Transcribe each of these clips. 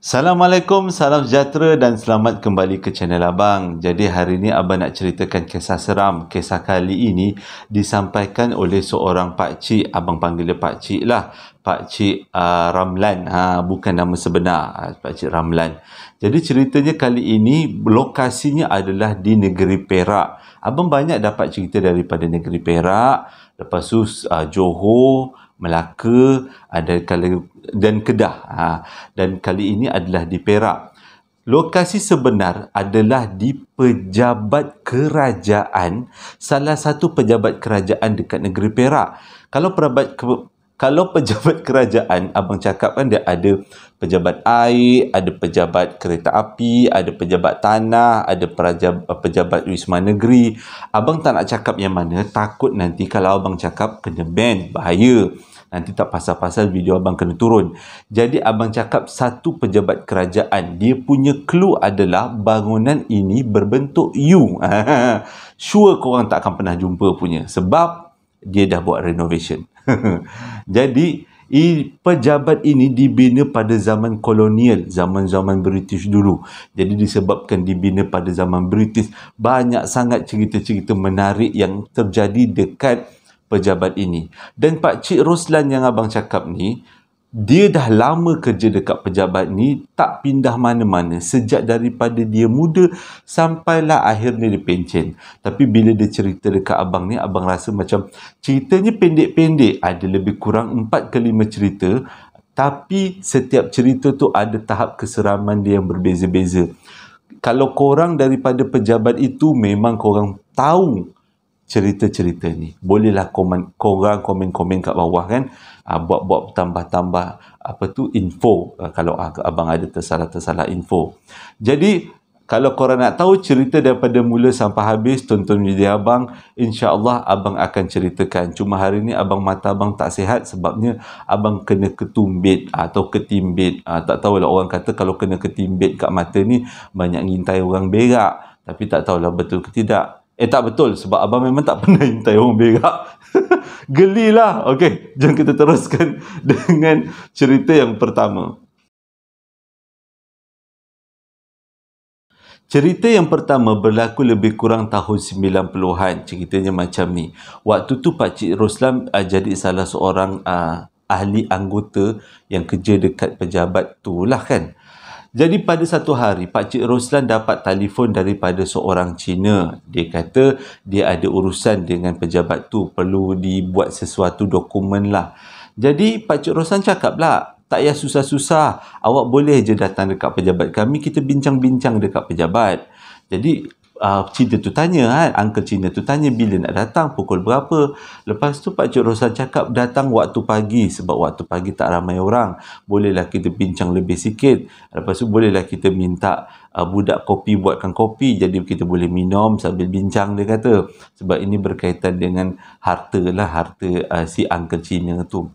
Assalamualaikum, salam sejahtera dan selamat kembali ke channel Abang. Jadi hari ini Abang nak ceritakan kisah seram. Kisah kali ini disampaikan oleh seorang pakcik. Abang panggil dia pakcik lah. Pakcik Ramlan. Bukan nama sebenar. Pakcik Ramlan. Jadi ceritanya kali ini lokasinya adalah di negeri Perak. Abang banyak dapat cerita daripada negeri Perak. Lepas tu Johor, Melaka, dan Kedah. Dan kali ini adalah di Perak. Lokasi sebenar adalah di pejabat kerajaan, salah satu pejabat kerajaan dekat negeri Perak. Kalau pejabat kerajaan, abang cakap kan dia ada pejabat air, ada pejabat kereta api, ada pejabat tanah, ada pejabat wisma negeri. Abang tak nak cakap yang mana, takut nanti kalau abang cakap kena ban, bahaya. Nanti tak pasal-pasal video abang kena turun. Jadi abang cakap satu pejabat kerajaan. Dia punya clue adalah bangunan ini berbentuk U. Sure korang tak akan pernah jumpa punya. Sebab dia dah buat renovation. Jadi pejabat ini dibina pada zaman kolonial, zaman-zaman British dulu. Jadi disebabkan dibina pada zaman British, banyak sangat cerita-cerita menarik yang terjadi dekat pejabat ini. Dan Pak Cik Roslan yang abang cakap ni, dia dah lama kerja dekat pejabat ni, tak pindah mana-mana sejak daripada dia muda sampailah akhirnya dia pencen. Tapi bila dia cerita dekat abang ni, abang rasa macam ceritanya pendek-pendek, ada lebih kurang 4 ke 5 cerita, tapi setiap cerita tu ada tahap keseraman dia yang berbeza-beza. Kalau korang daripada pejabat itu memang korang tahu cerita-cerita ni, bolehlah korang komen-komen kat bawah kan, buat tambah-tambah info, kalau abang ada tersalah info. Jadi kalau korang nak tahu cerita daripada mula sampai habis, tonton video abang, insya-Allah abang akan ceritakan. Cuma hari ni mata abang tak sihat, sebabnya abang kena ketumbit atau ketimbit. Tak tahulah, orang kata kalau kena ketimbit kat mata ni banyak ngintai orang berak, tapi tak tahulah betul ke tidak. Tak betul, sebab abang memang tak pernah intai orang berak. Gelilah. Okey, jom kita teruskan dengan cerita yang pertama. Cerita yang pertama berlaku lebih kurang tahun 90-an. Ceritanya macam ni. Waktu tu Pakcik Roslan jadi salah seorang ahli anggota yang kerja dekat pejabat tu lah kan. Jadi pada satu hari, Pakcik Roslan dapat telefon daripada seorang Cina. Dia kata dia ada urusan dengan pejabat tu, perlu dibuat sesuatu dokumen lah. Jadi Pakcik Roslan cakap lah, tak payah susah-susah, awak boleh je datang dekat pejabat kami, kita bincang-bincang dekat pejabat. Jadi Cina tu tanya, Uncle Cina tu tanya bila nak datang, pukul berapa. Lepas tu Pakcik Roslan cakap datang waktu pagi, sebab waktu pagi tak ramai orang, bolehlah kita bincang lebih sikit. Lepas tu bolehlah kita minta budak kopi buatkan kopi, jadi kita boleh minum sambil bincang, dia kata. Sebab ini berkaitan dengan harta si Uncle Cina tu.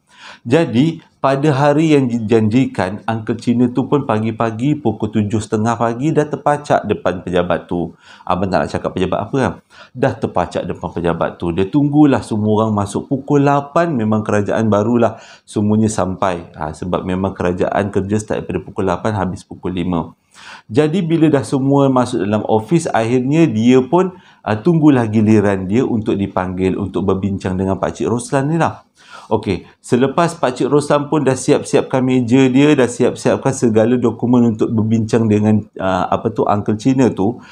Jadi pada hari yang dijanjikan, Uncle Cina tu pun pagi-pagi pukul 7.30 pagi dah terpacak depan pejabat tu. Abang tak nak cakap pejabat apa kan? Dah terpacak depan pejabat tu. Dia tunggulah semua orang masuk. Pukul 8 memang kerajaan barulah semuanya sampai. Sebab memang kerajaan kerja start daripada pukul 8 habis pukul 5. Jadi bila dah semua masuk dalam ofis, akhirnya dia pun tunggulah giliran dia untuk dipanggil untuk berbincang dengan Pakcik Roslan ni lah. Okey, selepas Pakcik Roslan pun dah siap-siapkan meja dia, dah siap-siapkan segala dokumen untuk berbincang dengan Uncle Cina tu,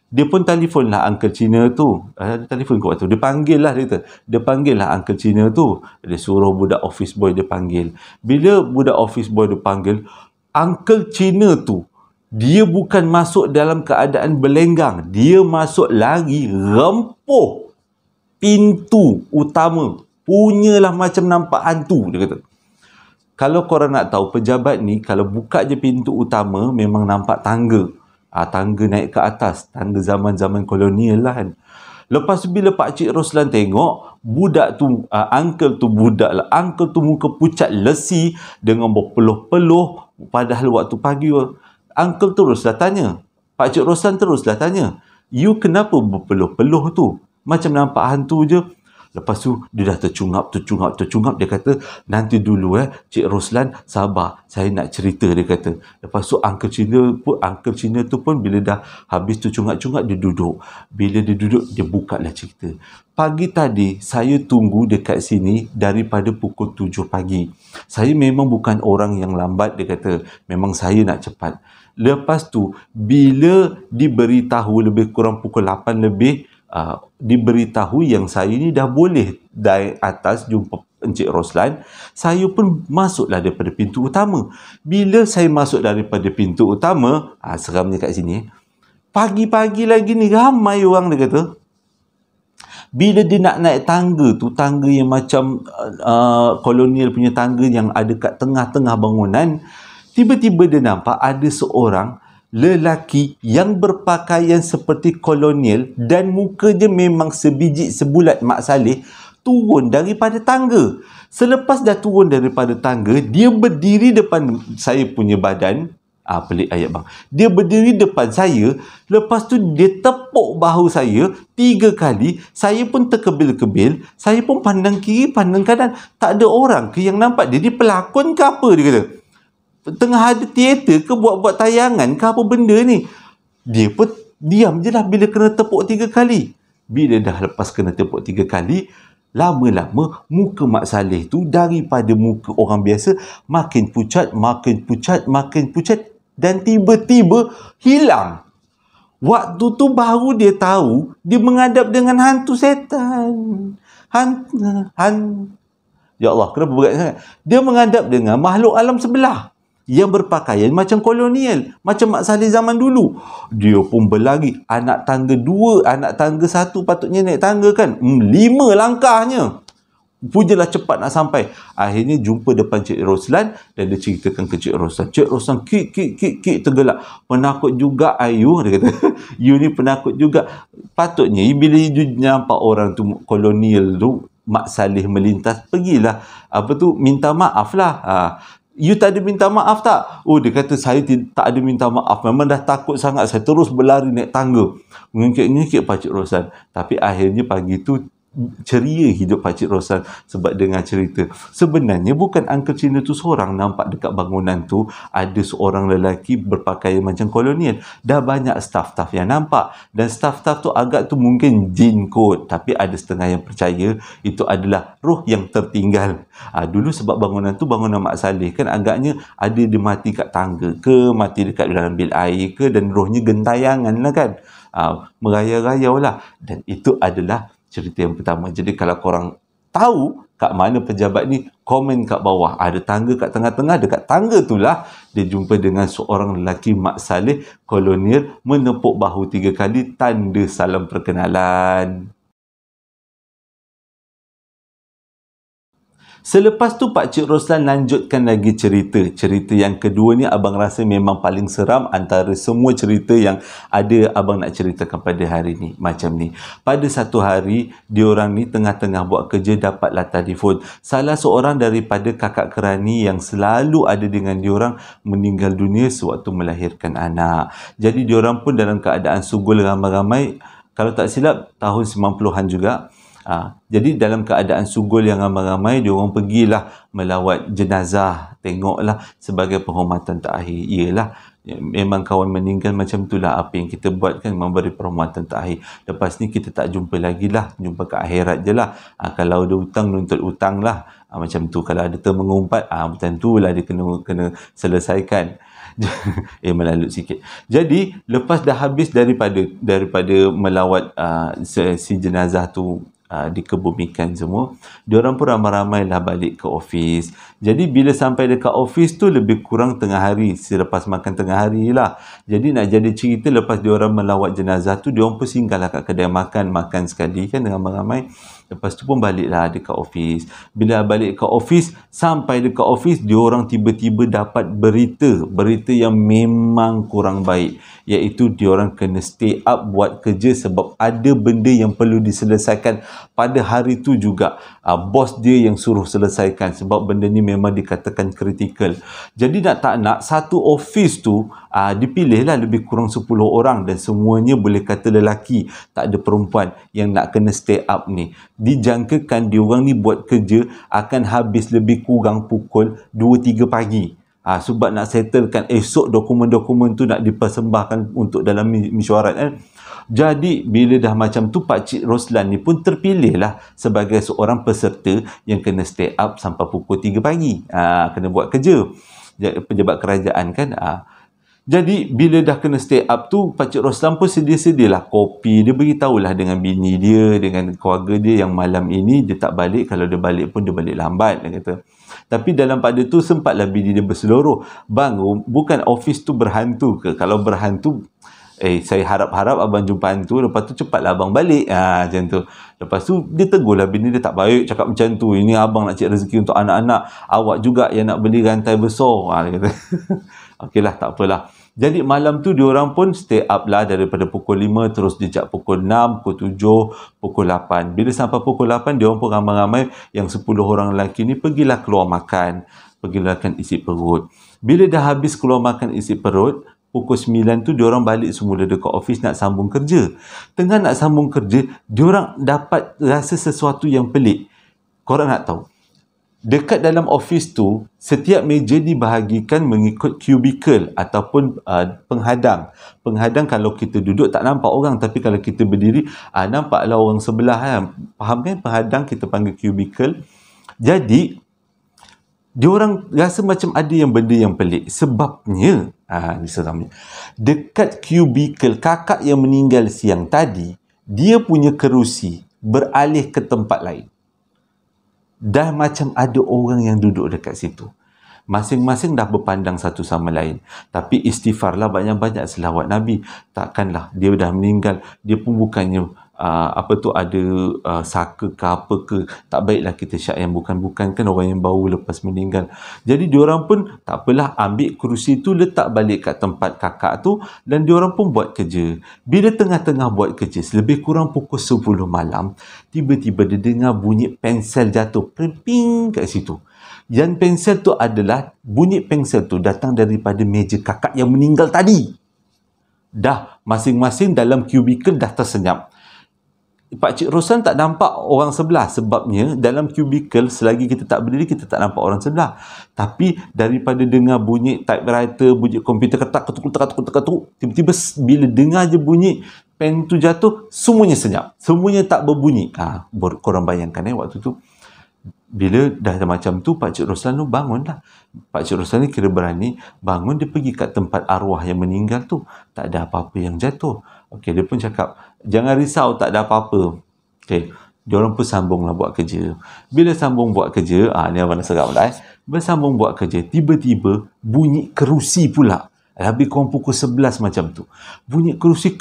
dia pun telefon lah Uncle Cina tu. Telefon ke waktu dia panggil lah, dia panggil lah Uncle Cina tu. Dia suruh budak office boy dia panggil. Bila budak office boy dia panggil, Uncle Cina tu, dia bukan masuk dalam keadaan berlenggang, dia masuk lari rempuh pintu utama. Punyalah macam nampak hantu, dia kata. Kalau korang nak tahu, pejabat ni kalau buka je pintu utama, memang nampak tangga. Tangga naik ke atas, tangga zaman-zaman kolonial lah kan. Lepas tu bila Pakcik Roslan tengok, budak tu, uncle tu uncle tu muka pucat lesi dengan berpeluh-peluh, padahal waktu pagi. Uncle teruslah tanya, Pakcik Roslan teruslah tanya, you kenapa berpeluh-peluh tu? Macam nampak hantu je. Lepas tu dia dah tercungap. Dia kata, nanti dulu Cik Roslan, sabar, saya nak cerita, dia kata. Lepas tu Uncle Cina tu pun bila dah habis tercungap-cungap, dia duduk. Bila dia duduk, dia buka lah cerita. Pagi tadi saya tunggu dekat sini daripada pukul 7 pagi. Saya memang bukan orang yang lambat, dia kata. Memang saya nak cepat. Lepas tu bila diberitahu lebih kurang pukul 8 lebih, diberitahu yang saya ni dah boleh dari atas jumpa Encik Roslan, saya pun masuklah daripada pintu utama. Bila saya masuk daripada pintu utama, seramnya kat sini, pagi-pagi lagi ni ramai orang, dia kata. Bila dia nak naik tangga tu, tangga yang macam kolonial punya tangga yang ada kat tengah-tengah bangunan, tiba-tiba dia nampak ada seorang lelaki yang berpakaian seperti kolonial dan muka dia memang sebiji sebulat Mak Saleh, turun daripada tangga. Selepas dah turun daripada tangga, dia berdiri depan saya punya badan. Pelik ayat bang. Dia berdiri depan saya, lepas tu dia tepuk bahu saya 3 kali. Saya pun terkebil-kebil, saya pun pandang kiri, pandang kanan, tak ada orang ke yang nampak dia. Dia pelakon ke apa, dia kata. Tengah ada teater ke, buat-buat tayangan ke apa benda ni. Dia pun diam je lah bila kena tepuk 3 kali. Bila dah lepas kena tepuk 3 kali, lama-lama muka Mak Saleh tu daripada muka orang biasa makin pucat, dan tiba-tiba hilang. Waktu tu baru dia tahu dia menghadap dengan hantu setan. Ya Allah, kenapa berat sangat? Dia menghadap dengan makhluk alam sebelah yang berpakaian macam kolonial, macam Mak Saleh zaman dulu. Dia pun berlari. Anak tangga 2, anak tangga 1 patutnya naik tangga kan. 5 langkahnya. Punyalah cepat nak sampai. Akhirnya jumpa depan Cik Roslan dan dia ceritakan ke Cik Roslan. Cik Roslan kik tergelak. Penakut juga Ayu, dia kata. You ni penakut juga. Patutnya bila you nampak orang tu kolonial tu, Mak Saleh melintas, pergilah minta maaf lah. You tak ada minta maaf tak? Oh, dia kata saya tak ada minta maaf. Memang dah takut sangat. Saya terus berlari naik tangga. Mengikik-ngikik Pakcik Roslan. Tapi akhirnya pagi tu ceria hidup Pakcik Roslan sebab dengar cerita. Sebenarnya bukan Uncle Cina tu seorang nampak dekat bangunan tu ada seorang lelaki berpakaian macam kolonial. Dah banyak staff-staff yang nampak. Dan staff-staff tu agak tu mungkin jin kot. Tapi ada setengah yang percaya itu adalah roh yang tertinggal. Dulu sebab bangunan tu bangunan Mak Saleh kan, agaknya ada dia mati kat tangga ke, mati dekat dalam bil air ke, dan rohnya gentayangan lah kan. Merayau-rayau lah. Dan itu adalah cerita yang pertama. Jadi kalau korang tahu kat mana pejabat ni, komen kat bawah. Ada tangga kat tengah-tengah, dekat tangga itulah dia jumpa dengan seorang lelaki Mak Saleh kolonial menepuk bahu 3 kali tanda salam perkenalan. Selepas tu Pakcik Roslan lanjutkan lagi cerita. Cerita yang kedua ni abang rasa memang paling seram antara semua cerita yang ada abang nak ceritakan pada hari ni. Macam ni. Pada satu hari, diorang ni tengah-tengah buat kerja dapatlah telefon. Salah seorang daripada kakak kerani yang selalu ada dengan diorang meninggal dunia sewaktu melahirkan anak. Jadi diorang pun dalam keadaan sugul ramai-ramai. Kalau tak silap, tahun 90-an juga. Jadi dalam keadaan sugul yang ramai-ramai, diorang pergilah melawat jenazah, tengoklah sebagai penghormatan terakhir. Iyalah, memang kawan meninggal macam itulah, apa yang kita buat kan, memberi penghormatan terakhir. Lepas ni kita tak jumpa lagi lah, jumpa ke akhirat je lah. Kalau ada hutang, nuntut hutang lah. Macam tu. Kalau ada termengumpat, macam tu lah dia kena selesaikan. Melalut sikit. Jadi lepas dah habis daripada melawat si jenazah tu, dikebumikan semua, diorang pun ramai-ramai lah balik ke ofis. Jadi bila sampai dekat ofis tu lebih kurang tengah hari, selepas makan tengah hari lah. Jadi nak jadi cerita, lepas diorang melawat jenazah tu, diorang pun singgah lah kat kedai makan sekali kan dengan ramai-ramai. Lepas tu pun baliklah dekat ofis. Bila balik ke ofis, sampai dekat ofis, diorang tiba-tiba dapat berita yang memang kurang baik, iaitu diorang kena stay up buat kerja sebab ada benda yang perlu diselesaikan pada hari tu juga. Bos dia yang suruh selesaikan sebab benda ni memang dikatakan kritikal. Jadi nak tak nak, satu ofis tu dipilihlah lebih kurang 10 orang dan semuanya boleh kata lelaki, tak ada perempuan yang nak kena stay up ni. dijangkakan diorang ni buat kerja akan habis lebih kurang pukul 2-3 pagi. Sebab nak settlekan esok dokumen-dokumen tu nak dipersembahkan untuk dalam mesyuarat kan. Jadi bila dah macam tu, Pakcik Roslan ni pun terpilih lah sebagai seorang peserta yang kena stay up sampai pukul 3 pagi. Kena buat kerja. Pejabat kerajaan kan. Jadi bila dah kena stay up tu, Pakcik Roslan pun sedia-sedialah kopi. Dia beritahulah dengan bini dia, dengan keluarga dia yang malam ini dia tak balik. Kalau dia balik pun dia balik lambat, dia kata. Tapi dalam pada tu sempatlah bini dia berseluruh, "Bang, bukan office tu berhantu ke? Kalau berhantu, saya harap-harap abang jumpa hantu, lepas tu cepatlah abang balik." Macam tu. Lepas tu dia tegurlah bini dia, "Tak baik cakap macam tu. Ini abang nak cari rezeki untuk anak-anak. Awak juga yang nak beli rantai besar." Dia kata. Okeylah, tak apalah. Jadi malam tu diorang pun stay up lah daripada pukul 5 terus jejak pukul 6, pukul 7, pukul 8. Bila sampai pukul 8, diorang pun ramai-ramai yang 10 orang lelaki ni pergilah keluar makan. Pergilah makan isi perut. Bila dah habis keluar makan isi perut, pukul 9 tu diorang balik semula dekat office nak sambung kerja. Tengah nak sambung kerja, diorang dapat rasa sesuatu yang pelik. Korang nak tahu? Dekat dalam office tu, setiap meja dibahagikan mengikut cubicle ataupun penghadang. Penghadang kalau kita duduk tak nampak orang, tapi kalau kita berdiri, nampaklah orang sebelah. Faham kan? Penghadang kita panggil cubicle. Jadi, diorang rasa macam ada benda yang pelik. Sebabnya, ni seramnya. Dekat cubicle kakak yang meninggal siang tadi, dia punya kerusi beralih ke tempat lain. Dah macam ada orang yang duduk dekat situ. Masing-masing dah berpandang satu sama lain. Tapi istighfarlah banyak-banyak, selawat Nabi. Takkanlah dia dah meninggal, dia pun bukannya ada saka ke apa ke. Tak baiklah kita syak yang bukan-bukan kan, orang yang baru lepas meninggal. Jadi diorang pun tak apalah, ambil kerusi tu letak balik kat tempat kakak tu dan diorang pun buat kerja. Bila tengah-tengah buat kerja, lebih kurang pukul 10 malam, tiba-tiba dia dengar bunyi pensel jatuh ping kat situ. Yang pensel tu adalah, bunyi pensel tu datang daripada meja kakak yang meninggal tadi. Dah masing-masing dalam cubicle dah tersenyap. Pakcik Roslan tak nampak orang sebelah, sebabnya dalam cubicle selagi kita tak berdiri, kita tak nampak orang sebelah. Tapi daripada dengar bunyi typewriter, bunyi komputer ketuk, tiba-tiba bila dengar je bunyi pen tu jatuh, semuanya senyap, semuanya tak berbunyi. Korang bayangkan waktu tu bila dah macam tu, Pakcik Roslan tu bangun lah. Pakcik Roslan ni kira berani bangun, dia pergi kat tempat arwah yang meninggal tu. Tak ada apa-apa yang jatuh. Okey, dia pun cakap, "Jangan risau, tak ada apa-apa." Okey, diorang pun sambunglah buat kerja. Bila sambung buat kerja, ni abang seram lah. Bersambung buat kerja, tiba-tiba bunyi kerusi pula. Lebih kurang pukul 11 macam tu. Bunyi kerusi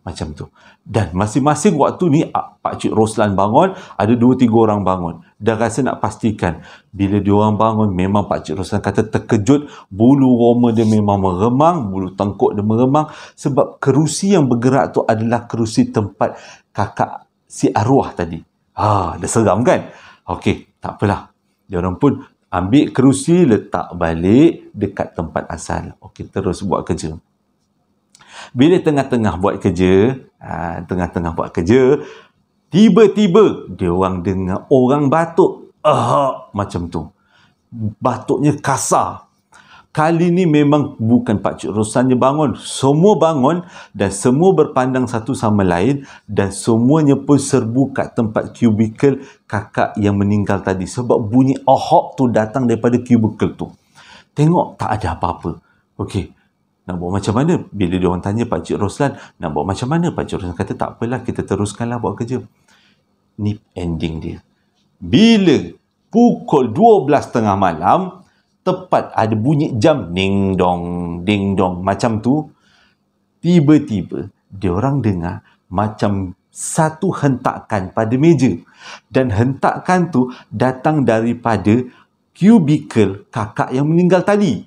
macam tu. Dan masing-masing waktu ni Pakcik Roslan bangun, ada 2-3 orang bangun. Dah rasa nak pastikan. Bila diorang bangun, memang Pakcik Roslan kata terkejut, bulu roma dia memang meremang, bulu tengkuk dia meremang, sebab kerusi yang bergerak tu adalah kerusi tempat kakak si arwah tadi. Dah seram kan? Okey, tak apalah. Diorang pun ambil kerusi, letak balik dekat tempat asal. Okey, terus buat kerja. Bila tengah-tengah buat kerja, tiba-tiba dia orang dengar orang batuk. Macam tu. Batuknya kasar. Kali ni memang bukan Pakcik Roslan je bangun. Semua bangun dan semua berpandang satu sama lain dan semuanya pun serbu kat tempat cubicle kakak yang meninggal tadi. Sebab bunyi tu datang daripada cubicle tu. Tengok tak ada apa-apa. Okey. Nak buat macam mana? Bila dia orang tanya Pakcik Roslan, nak buat macam mana? Pakcik Roslan kata, tak apalah, kita teruskanlah buat kerja. Ni ending dia. Bila pukul 12.30 malam, tepat ada bunyi jam ding dong macam tu, tiba-tiba dia orang dengar macam satu hentakan pada meja. Dan hentakan tu datang daripada cubicle kakak yang meninggal tadi.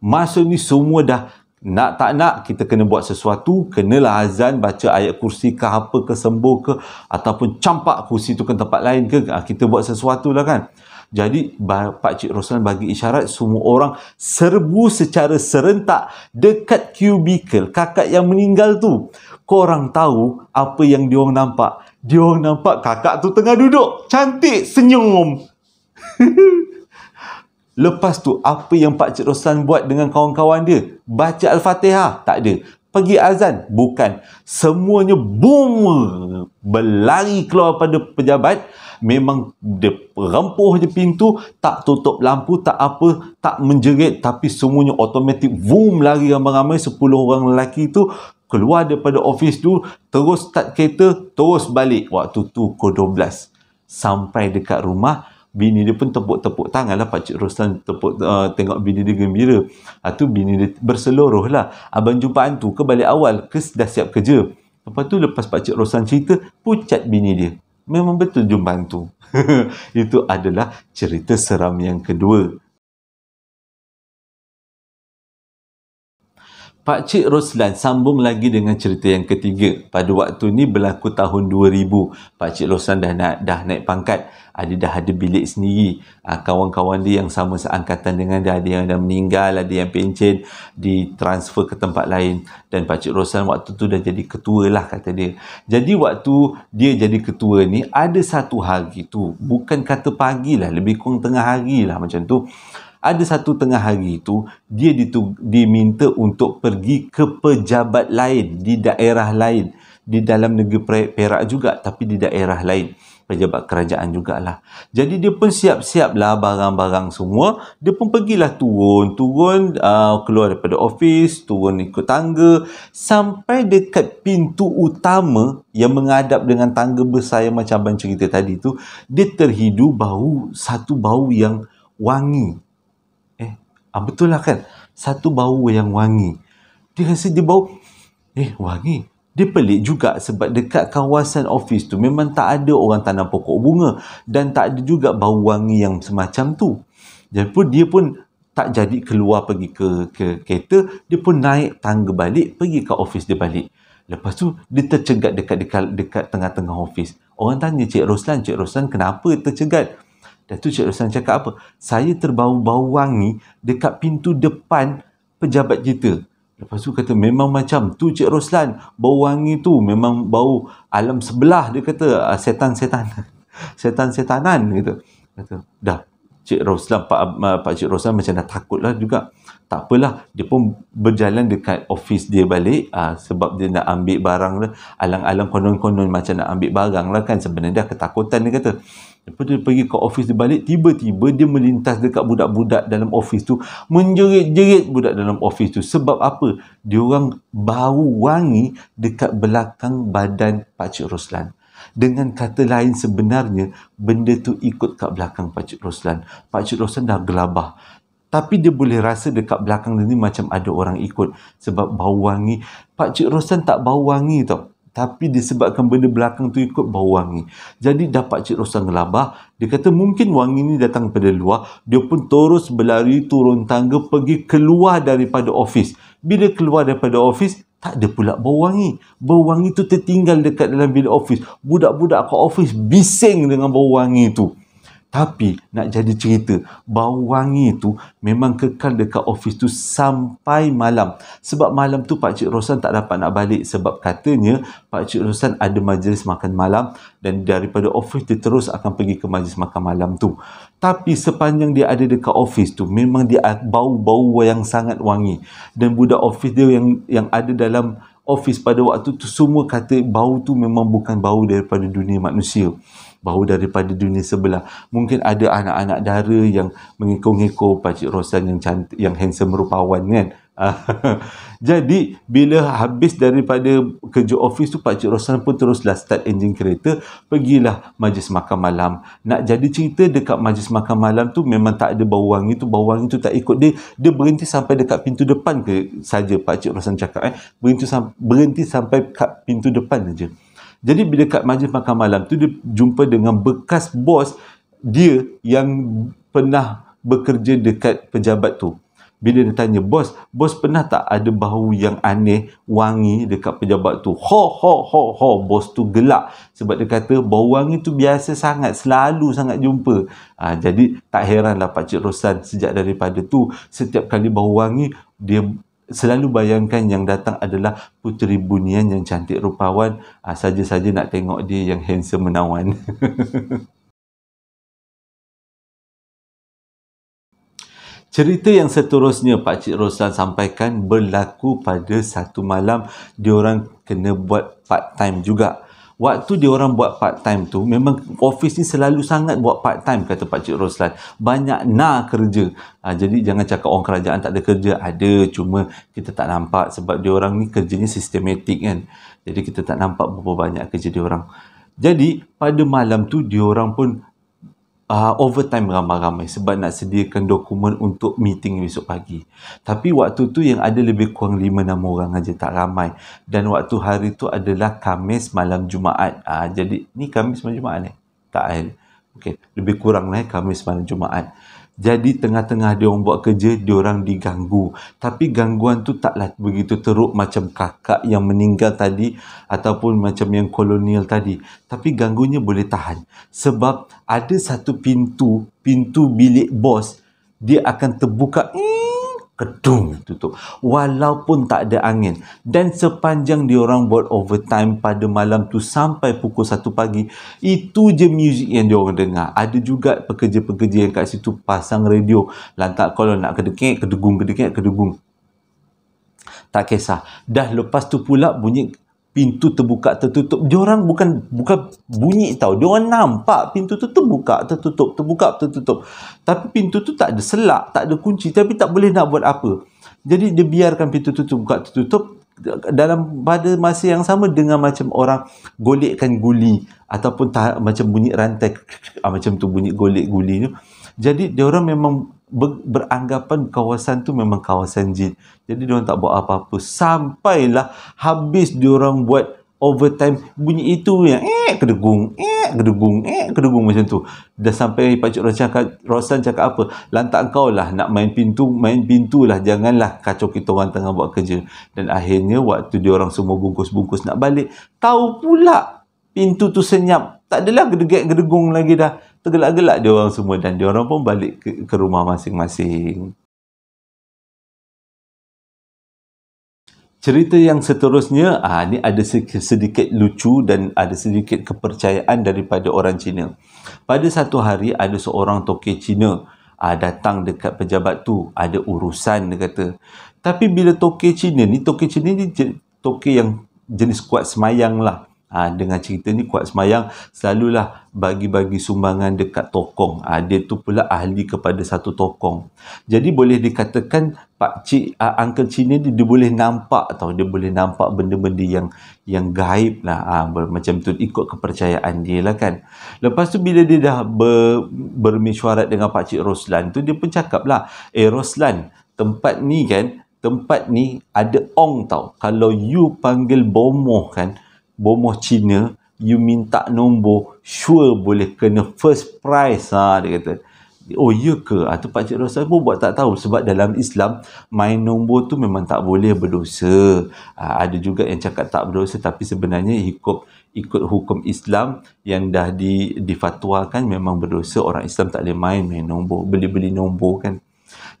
Masa ni semua dah nak tak nak, kita kena buat sesuatu, kenalah azan, baca ayat kursi ke apa ke, sembuh ke, ataupun campak kursi tu ke tempat lain ke, kita buat sesuatu lah kan. Jadi Pakcik Roslan bagi isyarat, semua orang serbu secara serentak dekat cubicle kakak yang meninggal tu. Korang tahu apa yang diorang nampak? Dia orang nampak kakak tu tengah duduk, cantik, senyum. Lepas tu, apa yang Pak Cik Roslan buat dengan kawan-kawan dia? Baca Al-Fatihah? Tak ada. Pergi azan? Bukan. Semuanya boom, berlari keluar pada pejabat. Memang dia rempuh je pintu, tak tutup lampu, tak apa, tak menjerit, tapi semuanya automatik boom, lari ramai-ramai 10 orang lelaki tu keluar daripada office tu, terus start kereta, terus balik. Waktu tu pukul 12. Sampai dekat rumah, bini dia pun tepuk-tepuk tangan lah. Pak Cik Roslan tengok bini dia gembira. Tu bini dia berseluruh lah. Abang jumpa hantu ke balik awal ke dah siap kerja? Lepas tu lepas Pak Cik Roslan cerita, pucat bini dia. Memang betul jumpa hantu. Itu adalah cerita seram yang kedua. Pak Cik Roslan sambung lagi dengan cerita yang ketiga. Pada waktu ni berlaku tahun 2000. Pak Cik Roslan dah naik pangkat. Dah ada bilik sendiri. Kawan-kawan dia yang sama seangkatan dengan dia, ada yang dah meninggal, ada yang pencen, ditransfer ke tempat lain. Dan Pak Cik Roslan waktu tu dah jadi ketua lah, kata dia. Jadi waktu dia jadi ketua ni, ada satu hari tu, bukan kata pagi lah, lebih kurang tengah hari lah macam tu. Ada satu tengah hari itu, dia diminta untuk pergi ke pejabat lain, di daerah lain. Di dalam negeri Perak juga, tapi di daerah lain. Pejabat kerajaan jugalah. Jadi dia pun siap-siap lah barang-barang semua. Dia pun pergilah turun, keluar daripada office, turun ikut tangga. Sampai dekat pintu utama yang menghadap dengan tangga besar yang macam abang cerita tadi tu, dia terhidu satu bau yang wangi. Betul lah kan? Satu bau yang wangi. Dia rasa dia bau, wangi. Dia pelik juga sebab dekat kawasan office tu memang tak ada orang tanam pokok bunga dan tak ada juga bau wangi yang semacam tu. Jadi dia pun tak jadi keluar pergi ke kereta, dia pun naik tangga balik, pergi ke office dia balik. Lepas tu dia tercegat dekat tengah-tengah office. Orang tanya Cik Roslan kenapa tercegat? Dan tu Cik Roslan cakap apa? Saya terbau-bau wangi dekat pintu depan pejabat kita. Lepas tu kata, memang macam tu Cik Roslan. Bau wangi tu memang bau alam sebelah. Dia kata, setan-setanan. Kata, dah. Cik Roslan, Pak Cik Roslan macam dah takut lah juga. Tak apalah, dia pun berjalan dekat office dia balik sebab dia nak ambil barang lah. Alang-alang konon-konon macam nak ambil barang lah kan. Sebenarnya dah ketakutan, dia kata. Lepas dia pergi ke office dia balik, tiba-tiba dia melintas dekat budak-budak dalam office tu, menjerit-jerit budak dalam office tu. Sebab apa? Dia orang bau wangi dekat belakang badan Pak Cik Roslan. Dengan kata lain, sebenarnya benda tu ikut kat belakang Pak Cik Roslan. Pak Cik Roslan dah gelabah. Tapi dia boleh rasa dekat belakang dia ni macam ada orang ikut. Sebab bau wangi. Pak Cik Roslan tak bau wangi tau. Tapi disebabkan benda belakang tu ikut bau wangi. Jadi dah Pak Cik Roslan gelabah. Dia kata mungkin wangi ni datang daripada luar. Dia pun terus berlari turun tangga pergi keluar daripada office. Bila keluar daripada office, tak ada pula bau wangi. Bau wangi tu tertinggal dekat dalam bilik office. Budak-budak kat office bising dengan bau wangi tu. Tapi nak jadi cerita, bau wangi tu memang kekal dekat office tu sampai malam. Sebab malam tu Pak Cik Roslan tak dapat nak balik sebab katanya Pak Cik Roslan ada majlis makan malam dan daripada office dia terus akan pergi ke majlis makan malam tu. Tapi sepanjang dia ada dekat office tu memang dia bau-bau yang sangat wangi. Dan budak office dia yang ada dalam office pada waktu tu semua kata bau tu memang bukan bau daripada dunia manusia. Bau daripada dunia sebelah. Mungkin ada anak-anak dara yang mengekor-ngekor Pak Cik Roslan yang cantik, yang handsome rupawan kan. Jadi bila habis daripada kerja office tu, Pak Cik Roslan pun teruslah start enjin kereta, pergilah majlis makan malam. Nak jadi cerita, dekat majlis makan malam tu memang tak ada bau wangi tu. Bau wangi tu tak ikut dia. Dia berhenti sampai dekat pintu depan saja Pak Cik Roslan cakap. Berhenti sampai kat pintu depan saja. Jadi bila dekat majlis makan malam tu, dia jumpa dengan bekas bos dia yang pernah bekerja dekat pejabat tu. Bila dia tanya, bos pernah tak ada bau yang aneh, wangi dekat pejabat tu? Bos tu gelak. Sebab dia kata, bau wangi tu biasa sangat, selalu sangat jumpa. Jadi tak heranlah Pak Cik Roslan sejak daripada tu, setiap kali bau wangi, dia selalu bayangkan yang datang adalah puteri bunian yang cantik rupawan, saja-saja nak tengok dia yang handsome menawan. Cerita yang seterusnya Pakcik Roslan sampaikan berlaku pada satu malam diorang kena buat part time juga. Waktu diorang buat part time tu, memang office ni selalu sangat buat part time, kata Pakcik Roslan. Banyak kerja. Jadi jangan cakap orang kerajaan tak ada kerja. Ada, cuma kita tak nampak sebab diorang ni kerjanya sistematik kan. Jadi kita tak nampak berapa banyak kerja diorang. Jadi pada malam tu diorang pun overtime ramai-ramai sebab nak sediakan dokumen untuk meeting besok pagi. Tapi waktu tu yang ada lebih kurang 5-6 orang aja, tak ramai. Dan waktu hari tu adalah Khamis malam Jumaat. Jadi ni Khamis malam Jumaat ni? Tak kan? Okey, lebih kurang lah Khamis malam Jumaat. Jadi tengah-tengah dia orang buat kerja, dia orang diganggu. Tapi gangguan tu taklah begitu teruk macam kakak yang meninggal tadi ataupun macam yang kolonial tadi. Tapi ganggunya boleh tahan. Sebab ada satu pintu bilik bos, dia akan terbuka, kedung, tutup. Walaupun tak ada angin. Dan sepanjang diorang buat overtime pada malam tu sampai pukul 1 pagi, itu je muzik yang diorang dengar. Ada juga pekerja-pekerja yang kat situ pasang radio. Lantak kalau nak kedekek, kedegung. Tak kisah. Dah lepas tu pula bunyi pintu terbuka tertutup. Diorang bukan bunyi tau. Diorang nampak pintu tu terbuka tertutup. Tapi pintu tu tak ada selak, tak ada kunci, tapi tak boleh nak buat apa. Jadi dia biarkan pintu tu terbuka tertutup. Pada masa yang sama dengan macam orang golekkan guli ataupun macam bunyi rantai macam tu, bunyi golek guli tu. Jadi diorang memang beranggapan kawasan tu memang kawasan jin. Jadi diorang tak buat apa-apa sampailah habis diorang buat overtime. Bunyi itu yang kedegung macam tu. Dah sampai Pakcik Roslan cakap apa? Lantak kau lah nak main pintu lah, janganlah kacau kita orang tengah buat kerja. Dan akhirnya waktu diorang semua bungkus-bungkus nak balik, tahu pula pintu tu senyap. Tak adalah gedegung lagi dah. Tergelak-gelak dia orang semua dan dia orang pun balik ke rumah masing-masing. Cerita yang seterusnya, ni ada sedikit lucu dan ada sedikit kepercayaan daripada orang Cina. Pada satu hari ada seorang tokek Cina datang dekat pejabat tu, ada urusan dia kata. Tapi bila tokek Cina ni tokek yang jenis kuat semayang lah. Dengan cerita ni kuat semayang, selalulah bagi-bagi sumbangan dekat tokong. Dia tu pula ahli kepada satu tokong. Jadi boleh dikatakan Pakcik Uncle Cina ni dia boleh nampak tau, dia boleh nampak benda-benda yang gaib lah. Macam tu ikut kepercayaan dia lah kan. Lepas tu bila dia dah bermesyuarat dengan Pakcik Roslan tu, dia pun cakap lah, Roslan, tempat ni ada ong tau. Kalau you panggil bomoh kan, bomoh Cina, you minta nombor, sure boleh kena first prize. Dia kata, oh ya ke? Tu Pakcik Roslan pun buat tak tahu. Sebab dalam Islam, main nombor tu memang tak boleh, berdosa. Ada juga yang cakap tak berdosa, tapi sebenarnya ikut hukum Islam yang dah difatwakan memang berdosa. Orang Islam tak boleh main nombor, beli-beli nombor kan.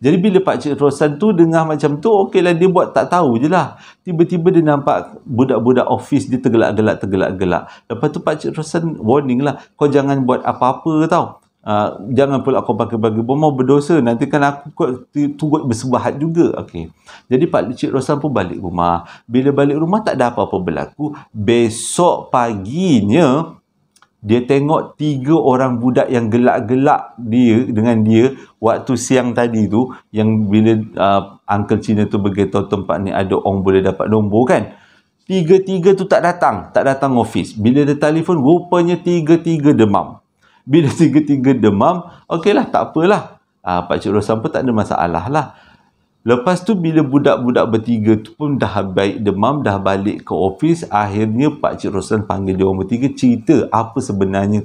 Jadi bila Pakcik Roslan tu dengar macam tu, okeylah, dia buat tak tahu je lah. Tiba-tiba dia nampak budak-budak office dia tergelak-gelak. Lepas tu Pakcik Roslan warning lah, kau jangan buat apa-apa tau. Jangan pula kau bagi-bagi bom, mau berdosa. Nanti kan aku turut bersebahat juga. Okey. Jadi Pakcik Roslan pun balik rumah. Bila balik rumah tak ada apa-apa berlaku. Besok paginya dia tengok 3 orang budak yang gelak-gelak dengan dia waktu siang tadi tu, yang bila Uncle Cina tu beritahu tempat ni ada orang boleh dapat nombor kan. 3 tu tak datang office. Bila dia telefon, rupanya 3 demam. Bila 3 demam, okeylah, tak apalah. Pakcik Roslan pun tak ada masalah lah. Lepas tu bila budak-budak bertiga tu pun dah baik demam, dah balik ke office, akhirnya Pakcik Roslan panggil dia orang bertiga, cerita apa sebenarnya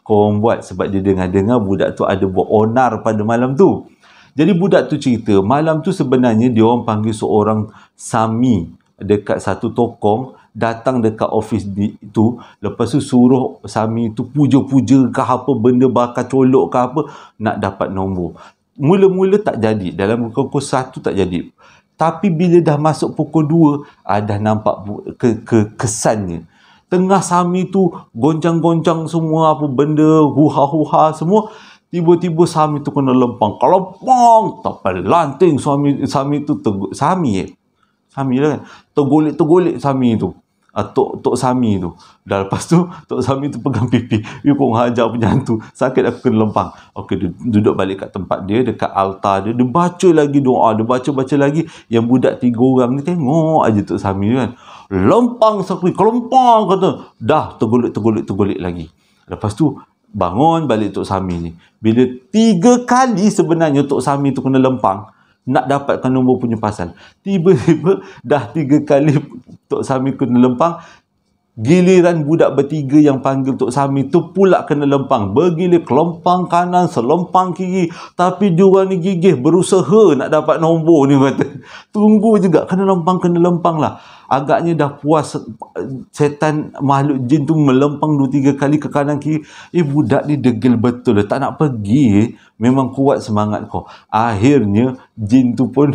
korang buat. Sebab dia dengar-dengar budak tu ada buat onar pada malam tu. Jadi budak tu cerita, malam tu sebenarnya dia orang panggil seorang Sami dekat satu tokong, datang dekat office tu. Lepas tu suruh Sami tu puja-puja ke apa, benda bakar colok ke apa, nak dapat nombor. Mula-mula tak jadi. Dalam pukul 1 tak jadi. Tapi bila dah masuk pukul 2, dah nampak kesannya. Tengah Sami tu goncang-goncang semua apa benda, huha-huha semua. Tiba-tiba Sami tu kena lempang. Kelempang! Tak lanting Sami tu Sami lah kan. Tergolek-tergolek Sami tu. Tok Sami tu. Dah lepas tu Tok Sami tu pegang pipi. You kong hajar punya hantu. Sakit aku kena lempang. Okey, dia duduk balik kat tempat dia, dekat altar dia. Dia baca lagi doa. Dia baca lagi. Yang budak 3 orang ni tengok aja Tok Sami kan. Lempang sekali. Kelempang kata. Dah tergolek lagi. Lepas tu bangun balik Tok Sami ni. Bila 3 kali sebenarnya Tok Sami tu kena lempang nak dapatkan nombor punya pasal. Tiba-tiba dah 3 kali Tok Sami kena lempang, giliran budak bertiga yang panggil Tok Sami tu pula kena lempang. Bergilir kelempang kanan, selempang kiri. Tapi diorang ni gigih berusaha nak dapat nombor ni kata. Tunggu juga, kena lempang lah. Agaknya dah puas setan makhluk jin tu melempang 2-3 kali ke kanan kiri. Budak ni degil betul lah. Tak nak pergi. Memang kuat semangat kau. Akhirnya jin tu pun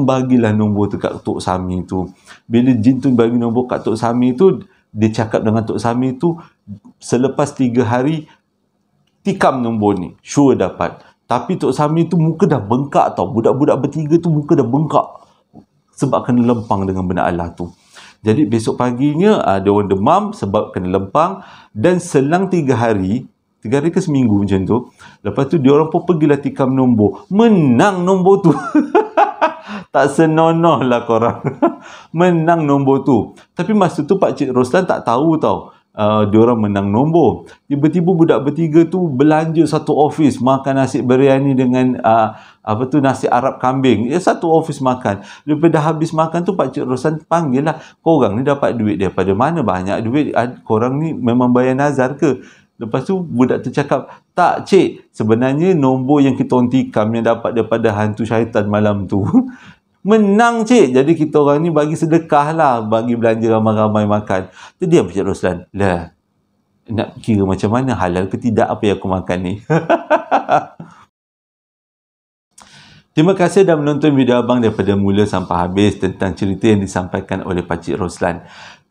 bagilah nombor tu kat Tok Sami tu. Bila jin tu bagi nombor kat Tok Sami tu, dia cakap dengan Tok Sami tu, selepas 3 hari tikam nombor ni, sure dapat. Tapi Tok Sami tu muka dah bengkak tau. Budak-budak bertiga tu muka dah bengkak sebab kena lempang dengan benda Allah tu. Jadi besok paginya dia orang demam sebab kena lempang, dan selang 3 hari ke seminggu macam tu, lepas tu dia orang pun pergilah tikam nombor, menang nombor tu. Tak senonoh lah korang. Menang nombor tu. Tapi masa tu Pakcik Roslan tak tahu tau diorang menang nombor. Tiba-tiba budak bertiga tu belanja satu office, makan nasi biryani dengan nasi Arab kambing. Satu office makan. Lepas dah habis makan tu Pakcik Roslan panggil lah, korang ni dapat duit daripada mana? Banyak duit. Korang ni memang bayar nazar ke? Lepas tu budak tu cakap, tak cik, sebenarnya nombor yang kita orang tikam yang dapat daripada hantu syaitan malam tu menang cik. Jadi kita orang ni bagi sedekah lah, bagi belanja ramai-ramai makan. Jadi yang Pakcik Roslan, lah, nak kira macam mana, halal ke tidak apa yang aku makan ni? Terima kasih dah menonton video abang daripada mula sampai habis tentang cerita yang disampaikan oleh Pakcik Roslan.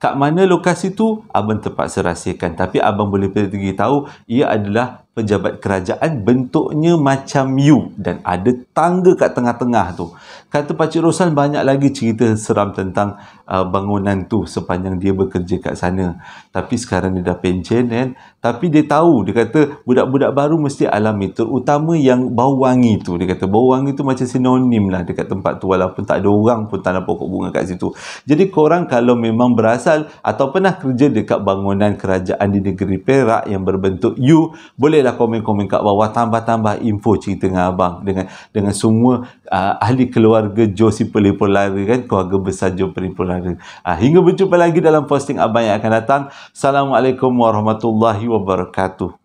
Kat mana lokasi tu, abang terpaksa rahsiakan. Tapi abang boleh pergi tahu, ia adalah pejabat kerajaan, bentuknya macam U dan ada tangga kat tengah-tengah tu. Kata Pakcik Roslan banyak lagi cerita seram tentang bangunan tu sepanjang dia bekerja kat sana. Tapi sekarang dia dah pencen kan. Tapi dia tahu, dia kata budak-budak baru mesti alami, terutama yang bau wangi tu. Dia kata bau wangi tu macam sinonim lah dekat tempat tu, walaupun tak ada orang pun tanam pokok bunga kat situ. Jadi korang kalau memang berasal atau pernah kerja dekat bangunan kerajaan di negeri Perak yang berbentuk U, bolehlah komen-komen kat bawah, tambah-tambah info cerita dengan abang, dengan semua ahli keluarga Joe si pelipur lara kan, keluarga besar Joe pelipur lara. Hingga berjumpa lagi dalam posting abang yang akan datang. Assalamualaikum warahmatullahi wabarakatuh.